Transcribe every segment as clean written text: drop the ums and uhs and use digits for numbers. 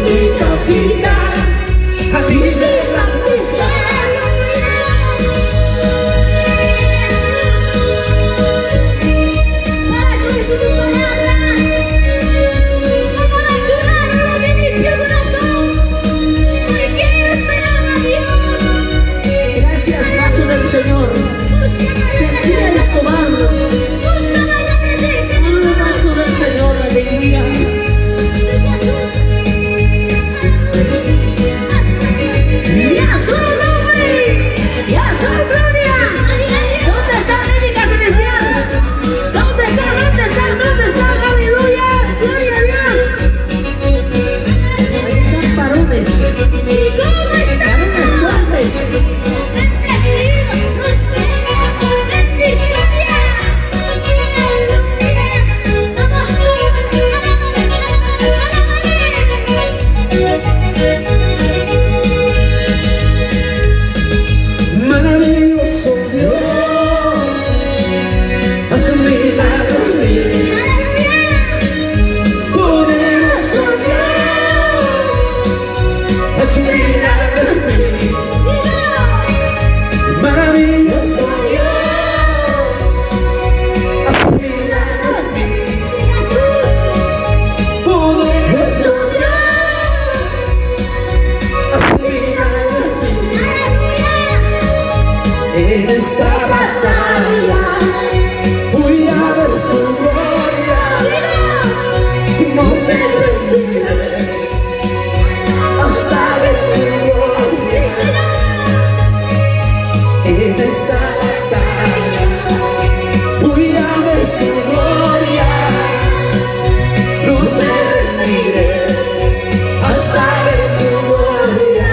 mi capitán, a mí delante está. Gracias, paso del Señor. Sentía esto barro. Paso del Señor, alegría. Ya soy nombre, ya soy gloria. ¿Dónde está médica celestial? ¿Dónde está? ¿Dónde está? ¿Dónde está? Aleluya, gloria a Dios. Ahí están varones. Varones fuertes. Maravilloso Dios, haz un milagro en mí. Poderoso Dios, haz un milagro en mí. Maravilloso Dios, haz un milagro en mí. Poderoso Dios, haz un milagro en mí. En esta batalla voy a ver tu gloria, no me rendiré hasta ver tu gloria. En esta batalla voy a ver tu gloria, no me rendiré hasta ver tu gloria.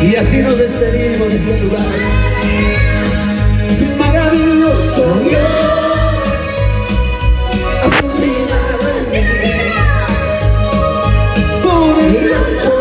Y así nos despedimos de este lugar. Maravilloso Dios, haz un milagro en mí. Poderoso